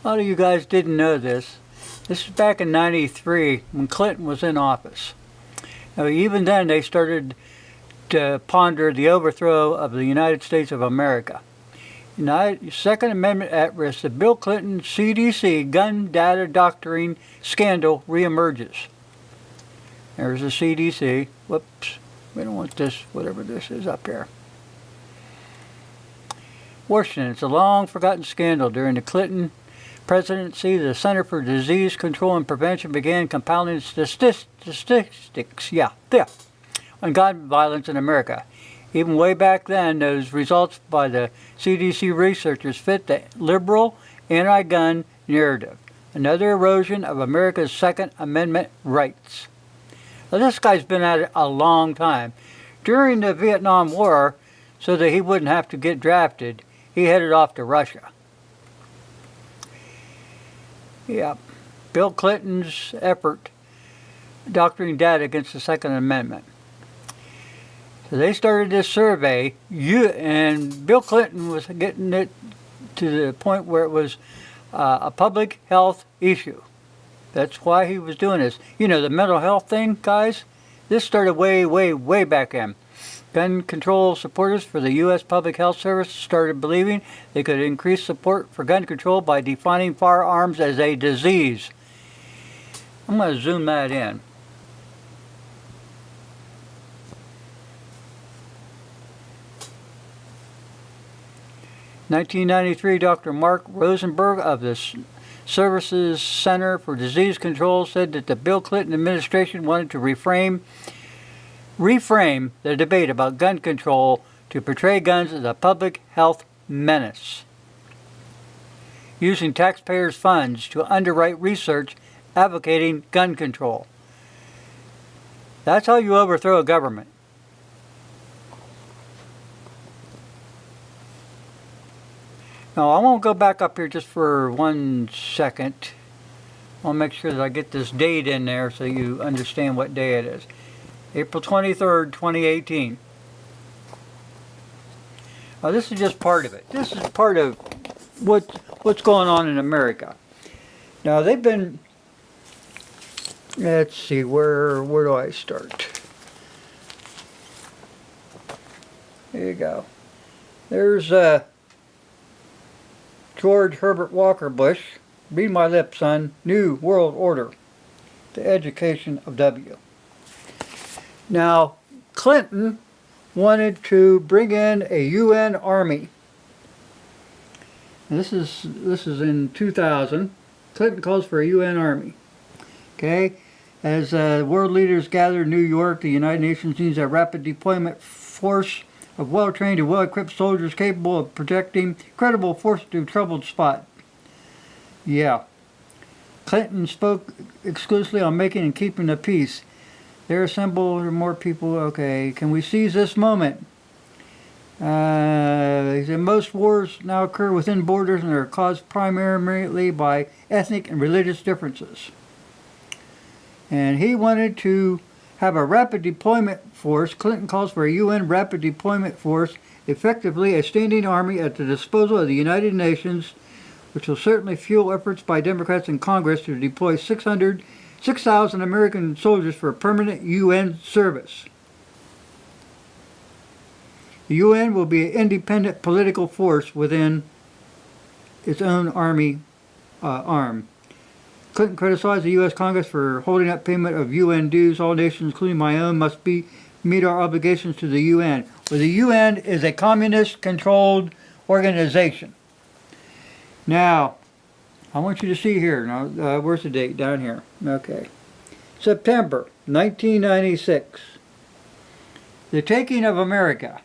A lot of you guys didn't know this. This is back in '93 when Clinton was in office. Now, even then, they started to ponder the overthrow of the United States of America. Second Amendment at risk. The Bill Clinton CDC gun data doctoring scandal reemerges. There's the CDC. Whoops. We don't want this, whatever this is up here. Washington. It's a long-forgotten scandal. During the Clinton presidency, the Center for Disease Control and Prevention began compiling statistics on gun violence in America. Even way back then, those results by the CDC researchers fit the liberal anti-gun narrative. Another erosion of America's Second Amendment rights. Now, this guy's been at it a long time. During the Vietnam War, so that he wouldn't have to get drafted, he headed off to Russia. Yeah, Bill Clinton's effort doctoring data against the Second Amendment. So they started this survey, and Bill Clinton was getting it to the point where it was a public health issue. That's why he was doing this. You know, the mental health thing, guys, this started way back then. Gun control supporters for the U.S. Public Health Service started believing they could increase support for gun control by defining firearms as a disease. I'm going to zoom that in. In 1993, Dr. Mark Rosenberg of the Services Center for Disease Control said that the Bill Clinton administration wanted to reframe the debate about gun control to portray guns as a public health menace, using taxpayers' funds to underwrite research advocating gun control. That's how you overthrow a government. Now, I won't go back up here just for 1 second. I'll make sure that I get this date in there so you understand what day it is. April 23rd, 2018. Now, this is just part of it. This is part of what's going on in America. Now, they've been... Let's see, where do I start? There you go. There's George Herbert Walker Bush. Read my lips, son. New World Order. The Education of W. Now, Clinton wanted to bring in a UN army. And this is in 2000. Clinton calls for a UN army. Okay? As world leaders gather in New York, the United Nations needs a rapid deployment force of well-trained and well-equipped soldiers capable of projecting credible force to a troubled spot. Yeah. Clinton spoke exclusively on making and keeping the peace. There assembled more people. Okay, can we seize this moment? He said most wars now occur within borders and are caused primarily by ethnic and religious differences. And he wanted to have a rapid deployment force. Clinton calls for a UN rapid deployment force, effectively a standing army at the disposal of the United Nations, which will certainly fuel efforts by Democrats in Congress to deploy 6,000 American soldiers for permanent UN service. The UN will be an independent political force within its own army arm. Clinton criticized the U.S. Congress for holding up payment of UN dues. All nations, including my own, must meet our obligations to the UN. Well, the UN is a communist-controlled organization. Now, I want you to see here. Now, where's the date? Down here. Okay. September 1996. The taking of America.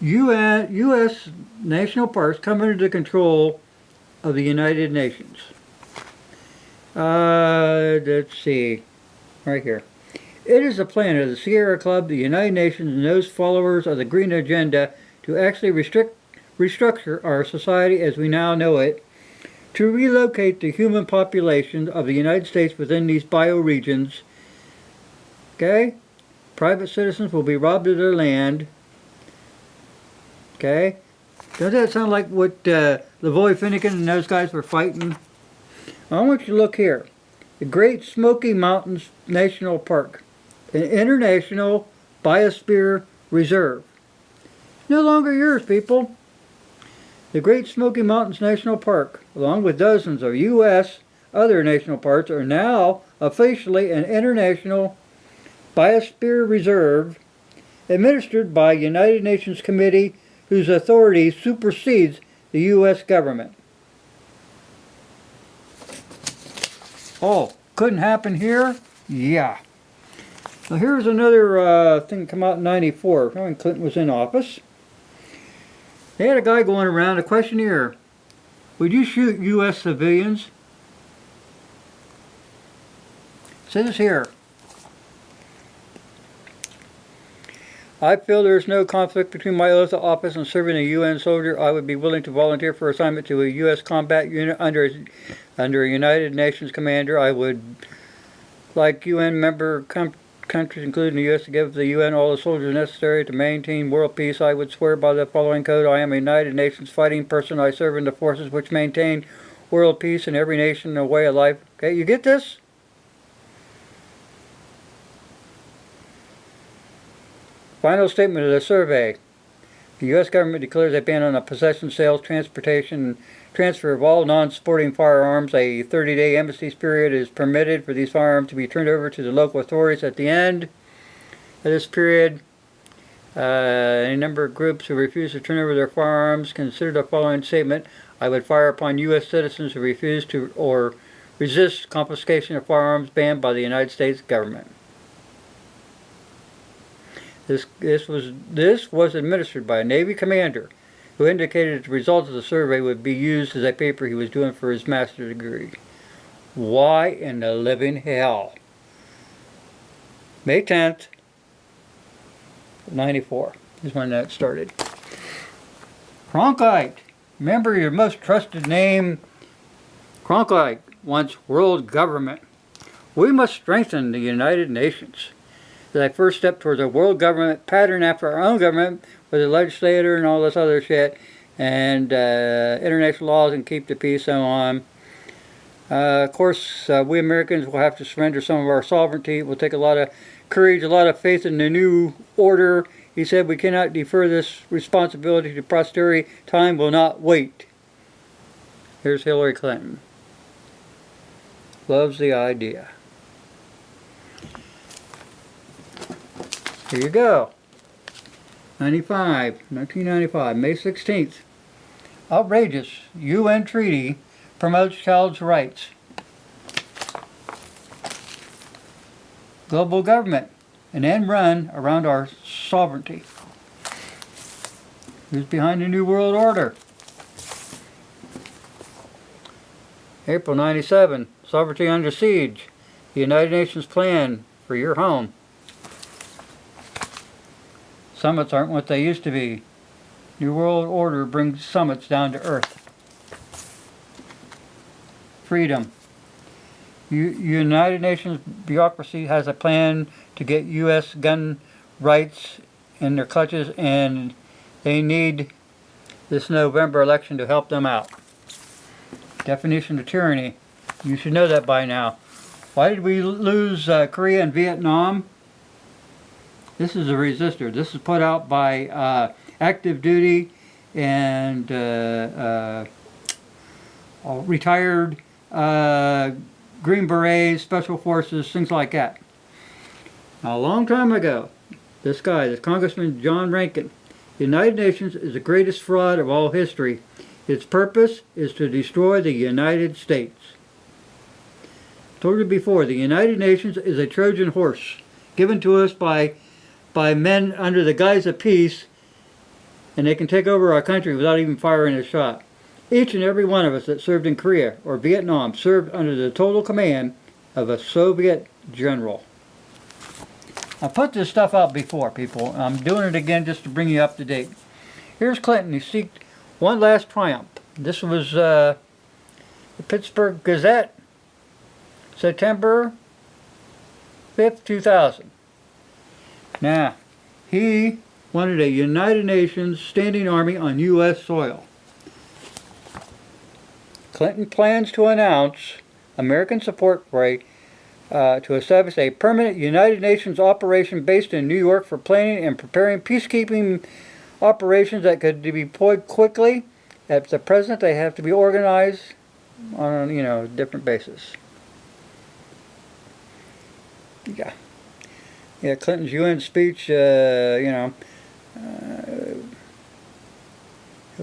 U.S. national parks come under the control of the United Nations. Let's see. Right here. It is a plan of the Sierra Club, the United Nations, and those followers of the Green Agenda to actually restructure our society as we now know it, to relocate the human population of the United States within these bioregions. Okay? Private citizens will be robbed of their land. Okay? Does that sound like what Lavoy Finnegan and those guys were fighting? I want you to look here. The Great Smoky Mountains National Park, an international biosphere reserve. No longer yours, people. The Great Smoky Mountains National Park, along with dozens of U.S. other national parks, are now officially an international biosphere reserve administered by a United Nations committee whose authority supersedes the U.S. government. Oh, couldn't happen here? Yeah. Now here's another thing that came out in '94, when Clinton was in office. They had a guy going around, a questionnaire. Would you shoot U.S. civilians? It says here, I feel there is no conflict between my oath of office and serving a UN soldier. I would be willing to volunteer for assignment to a U.S. combat unit under a United Nations commander. I would like UN member countries, including the U.S., to give the UN all the soldiers necessary to maintain world peace. I would swear by the following code. I am a United Nations fighting person. I serve in the forces which maintain world peace in every nation and a way of life. Okay, you get this? Final statement of the survey. The U.S. government declares a ban on the possession, sales, transportation, and transfer of all non-sporting firearms. A 30-day amnesty period is permitted for these firearms to be turned over to the local authorities. At the end of this period, a number of groups who refuse to turn over their firearms consider the following statement. I would fire upon U.S. citizens who refuse to or resist confiscation of firearms banned by the United States government. This was administered by a Navy commander who indicated that the results of the survey would be used as a paper he was doing for his master's degree. Why in the living hell? May 10th, '94 is when that started. Cronkite. Remember your most trusted name. Cronkite wants world government. We must strengthen the United Nations. The first step towards a world government pattern after our own government with a legislator and all this other shit and international laws and keep the peace, so on. Of course, we Americans will have to surrender some of our sovereignty. It will take a lot of courage, a lot of faith in the new order. He said we cannot defer this responsibility to posterity. Time will not wait. Here's Hillary Clinton. Loves the idea. Here you go. 1995, May 16th. Outrageous. UN treaty promotes child's rights. Global government. An end run around our sovereignty. Who's behind the New World Order? April 97. Sovereignty under siege. The United Nations plan for your home. Summits aren't what they used to be. New World Order brings summits down to earth. Freedom. United Nations bureaucracy has a plan to get U.S. gun rights in their clutches, and they need this November election to help them out. Definition of tyranny. You should know that by now. Why did we lose Korea and Vietnam? This is a resistor. This is put out by active duty and retired Green Berets, Special Forces, things like that. Now, a long time ago, this Congressman John Rankin, the United Nations is the greatest fraud of all history. Its purpose is to destroy the United States. I told you before, the United Nations is a Trojan horse given to us by men under the guise of peace, and they can take over our country without even firing a shot. Each and every one of us that served in Korea or Vietnam served under the total command of a Soviet general. I put this stuff out before, people. I'm doing it again just to bring you up to date. Here's Clinton. He seeked one last triumph. This was the Pittsburgh Gazette, September 5th, 2000. Now, he wanted a United Nations standing army on U.S. soil. Clinton plans to announce American support for to establish a permanent United Nations operation based in New York for planning and preparing peacekeeping operations that could be deployed quickly. At the present, they have to be organized on a different basis. Yeah, Clinton's UN speech,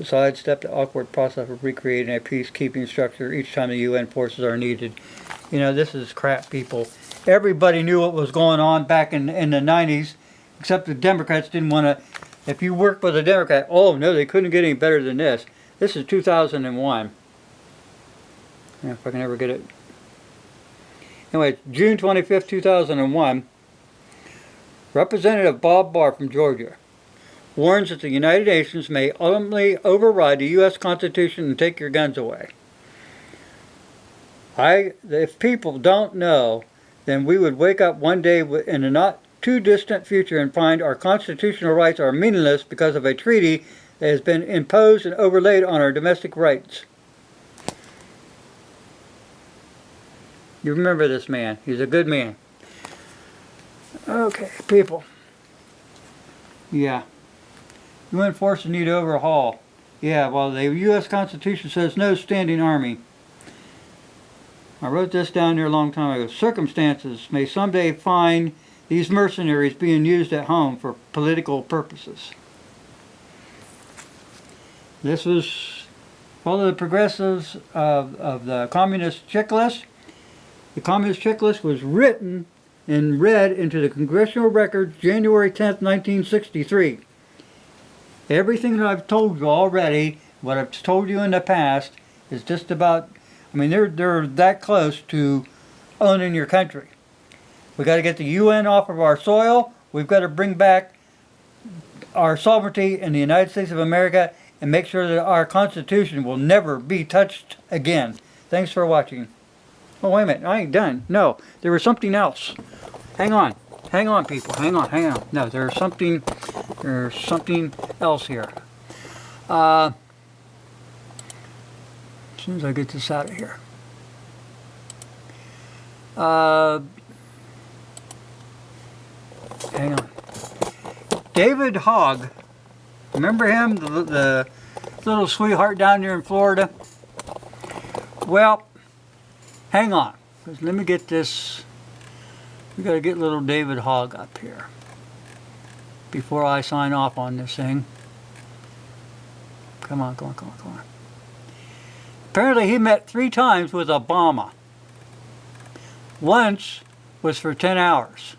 sidestepped the awkward process of recreating a peacekeeping structure each time the UN forces are needed. This is crap, people. Everybody knew what was going on back in the 90s, except the Democrats didn't want to. If you worked with a Democrat, oh no, they couldn't get any better than this. This is 2001. Yeah, if I can ever get it. Anyway, June 25th, 2001. Representative Bob Barr from Georgia warns that the United Nations may ultimately override the U.S. Constitution and take your guns away. If people don't know, then we would wake up one day in a not too distant future and find our constitutional rights are meaningless because of a treaty that has been imposed and overlaid on our domestic rights. You remember this man. He's a good man. Okay, people. Yeah. UN forces need overhaul. Yeah, well, the U.S. Constitution says no standing army. I wrote this down there a long time ago. Circumstances may someday find these mercenaries being used at home for political purposes. This was one of the progressives of the Communist Checklist. The Communist Checklist was written and read into the Congressional Record January 10th, 1963. Everything that I've told you already, what I've told you in the past, is just about, they're that close to owning your country. We've got to get the UN off of our soil. We've got to bring back our sovereignty in the United States of America and make sure that our Constitution will never be touched again. Thanks for watching. Oh, wait a minute. I ain't done. No, there was something else. Hang on. Hang on, people. Hang on. No, there's something else here. As soon as I get this out of here. Hang on. David Hogg. Remember him? The little sweetheart down there in Florida? Well, hang on. Let me get this. We got to get little David Hogg up here before I sign off on this thing. Come on. Apparently he met 3 times with Obama. Once was for 10 hours.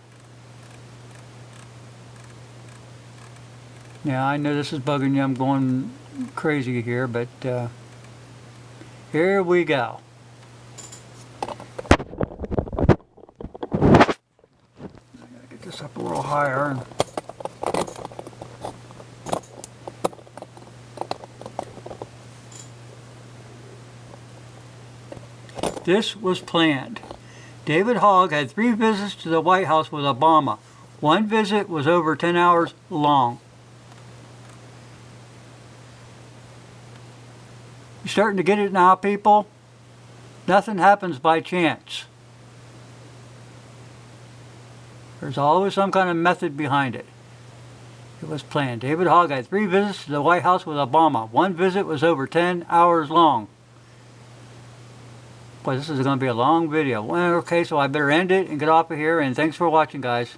Now I know this is bugging you. I'm going crazy here, but here we go. Up a little higher. This was planned. David Hogg had 3 visits to the White House with Obama. One visit was over 10 hours long. You starting to get it now, people? Nothing happens by chance. There's always some kind of method behind it. It was planned. David Hogg had 3 visits to the White House with Obama. One visit was over 10 hours long. Boy, this is going to be a long video. Well, okay, so I better end it and get off of here. And thanks for watching, guys.